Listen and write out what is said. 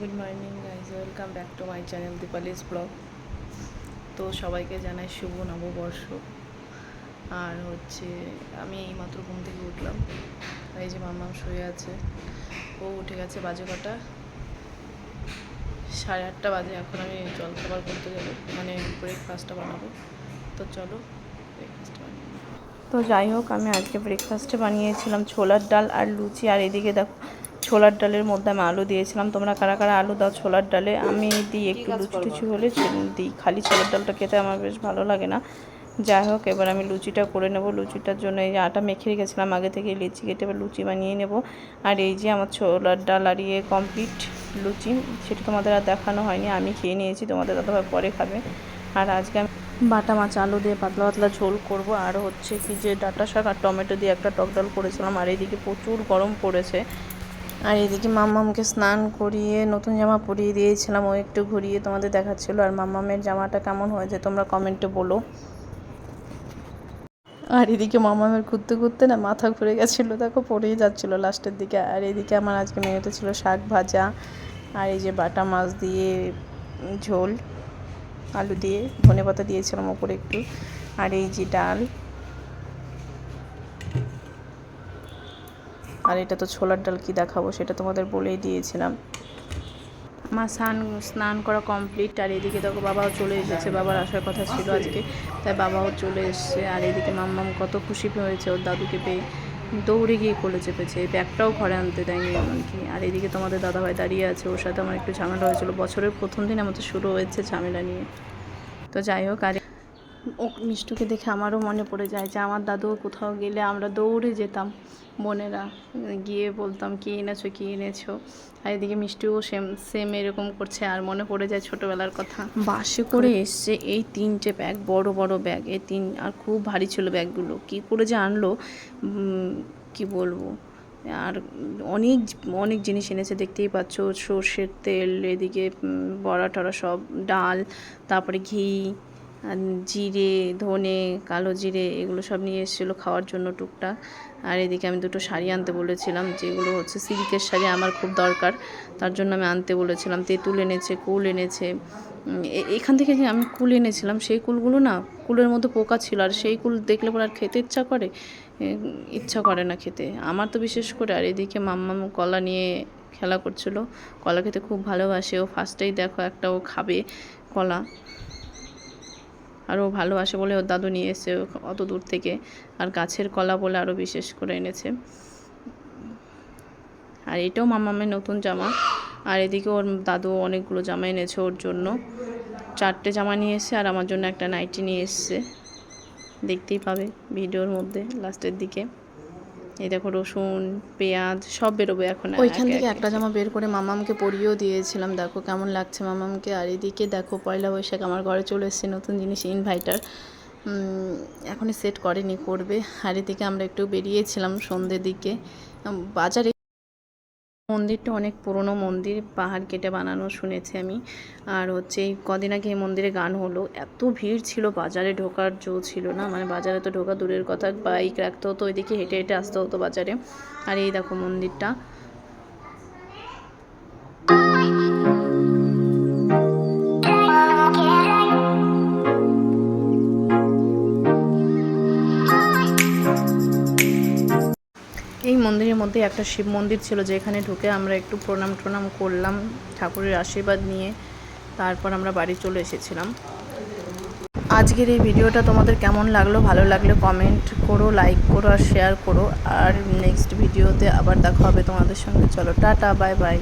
Good morning guys, welcome back to my channel Dipali's blog. তো সবাইকে জানাই শুভ নববর্ষ। আর আমি এইমাত্র ঘুম থেকে উঠলাম। এই যে মাম্মাম শুয়ে আছে, ও উঠে গেছে। বাজে কটা? 8:30 বাজে। এখন আমি জলখাবার করতে যাবো, মানে ব্রেকফাস্টটা বানাবো। তো চলো ব্রেকফাস্টটা বানিয়ে। তো যাই হোক, আমি আজকে ব্রেকফাস্টে বানিয়েছিলাম ছোলার ডাল আর লুচি। আর এদিকে দেখো, ছোলার ডালের মধ্যে আমি আলু দিয়েছিলাম। তোমরা কারা কারা আলু দাও ছোলার ডালে? আমি দিই, একটু লুচি টুচি হলে দিই। খালি ছোলার ডালটা খেতে আমার বেশ ভালো লাগে না। যাই হোক, এবার আমি লুচিটা করে নেব। লুচিটার জন্য এই যে আটা মেখে রেখেছিলাম আগে থেকে, লিচি কেটে এবার লুচি বানিয়ে নেব। আর এই যে আমার ছোলার ডাল আর কমপ্লিট লুচি, সেটা তোমাদের আর দেখানো হয়নি। আমি খেয়ে নিয়েছি, তোমাদের দাদাভাই পরে খাবে। আর আজকে আমি বাটা মাছ আলু দিয়ে পাতলা পাতলা ঝোল করব। আর কি যে ডাঁটা শাক আর টমেটো দিয়ে একটা টক ডাল করেছিলাম। আর এইদিকে প্রচুর গরম পড়েছে। আর এদিকে মাম্মামকে স্নান করিয়ে নতুন জামা পরিয়ে দিয়েছিলাম, ও একটু ঘুরিয়ে তোমাদের দেখাচ্ছিল। আর মাম্মামের জামাটা কেমন হয়েছে তোমরা কমেন্টে বলো। আর এদিকে মাম্মামের ঘুরতে ঘুরতে না মাথা ঘুরে গেছিলো, দেখো পড়েই যাচ্ছিলো লাস্টের দিকে। আর এদিকে আমার আজকে মেনুতে ছিল শাক ভাজা, আর এই যে বাটা মাছ দিয়ে ঝোল, আলু দিয়ে ধনেপাতা দিয়েছিলাম ওপরে একটু। আর এই যে ডাল। আর এটা তো ছোলার ডাল, কি দেখাবো সেটা তোমাদের বলেই দিয়েছিলাম। আমার স্নান করা কমপ্লিট। আর এদিকে দেখো বাবাও চলে এসেছে, বাবার আসার কথা ছিল আজকে, তাই বাবাও চলে এসছে। আর এদিকে মাম্মাম কত খুশি হয়েছে ওর দাদুকে পেয়ে, দৌড়ে গিয়ে কোলে চেপেছে। এই ব্যাগটাও ঘরে আনতে দেয়নি এমনকি। আর এদিকে তোমাদের দাদাভাই দাঁড়িয়ে আছে, ওর সাথে আমার একটু ঝামেলা হয়েছিল। বছরের প্রথম দিন আমাদের শুরু হয়েছে ঝামেলা নিয়ে। তো যাই হোক, আর ও মিষ্টুকে দেখে আমারও মনে পড়ে যায় যে আমার দাদু কোথাও গেলে আমরা দৌড়ে যেতাম বোনেরা, গিয়ে বলতাম কী এনেছো কী এনেছো। আর এদিকে মিষ্টিও সেম এরকম করছে। আর মনে পড়ে যায় ছোটোবেলার কথা। বাসে করে এসছে এই 3টে ব্যাগ, বড় বড় ব্যাগ, আর খুব ভারী ছিল ব্যাগগুলো। কী করে যে আনলো কি বলবো। আর অনেক অনেক জিনিস এনেছে, দেখতেই পাচ্ছ। সর্ষের তেল, এদিকে বড়া টড়া সব, ডাল, তারপরে ঘি, জিরে, ধনে, কালো জিরে, এগুলো সব নিয়ে এসেছিলো খাওয়ার জন্য টুকটাক। আর এদিকে আমি 2টো শাড়ি আনতে বলেছিলাম, যেগুলো সিল্কের শাড়ি, আমার খুব দরকার, তার জন্য আমি আনতে বলেছিলাম। তেঁতুল এনেছে, কুল এনেছে। এখান থেকে যে আমি কুল এনেছিলাম, সেই কুলগুলো না, কুলের মধ্যে পোকা ছিল। আর সেই কুল দেখলে পরে আর খেতে ইচ্ছা করে না খেতে, আমার তো বিশেষ করে। আর এদিকে মাম্মাম কলা নিয়ে খেলা করছিল, কলা খেতে খুব ভালোবাসে ও। ফার্স্টেই দেখো একটা ও খাবে কলা, আর ও ভালোবাসে বলে ওর দাদু নিয়ে এসেছে অত দূর থেকে। আর গাছের কলা বলে আরও বিশেষ করে এনেছে। আর এটাও মাম্মামের নতুন জামা। আর এদিকে ওর দাদু অনেকগুলো জামা এনেছে ওর জন্য, 4টে জামা নিয়ে এসছে। আর আমার জন্য একটা নাইটি নিয়ে এসছে, দেখতেই পাবে ভিডিওর মধ্যে লাস্টের দিকে। এই দেখো, রসুন, পেঁয়াজ সব বেরোবে এখন। ওইখান থেকে একটা জামা বের করে মামামকে পরিয়েও দিয়েছিলাম, দেখো কেমন লাগছে মামামকে। আর এদিকে দেখো, পয়লা বৈশাখ আমার ঘরে চলে এসেছে নতুন জিনিস, ইনভাইটার। এখনই সেট করেনি, করবে। আর এদিকে আমরা একটু বেরিয়েছিলাম সন্ধ্যের দিকে বাজারে। মন্দিরটা অনেক পুরনো মন্দির, পাহাড় কেটে বানানো শুনেছি আমি। আর এই কদিন আগে এই মন্দিরে গান হলো, এত ভিড় ছিল, বাজারে ঢোকার জো ছিল না। মানে বাজারে তো ঢোকা দূরের কথা, বাইক রাখতে হতো, ওইদিকে হেঁটে হেঁটে আসতে হতো বাজারে। আর এই দেখো মন্দিরটা। এই মন্দিরের মধ্যে একটা শিব মন্দির ছিল, যেখানে ঢুকে আমরা একটু প্রণাম করলাম ঠাকুরের আশীর্বাদ নিয়ে। তারপর আমরা বাড়ি চলে এসেছিলাম। আজকের এই ভিডিওটা তোমাদের কেমন লাগলো? ভালো লাগলে কমেন্ট করো, লাইক করো আর শেয়ার করো। আর নেক্সট ভিডিওতে আবার দেখা হবে তোমাদের সঙ্গে। চলো টাটা, বাই বাই।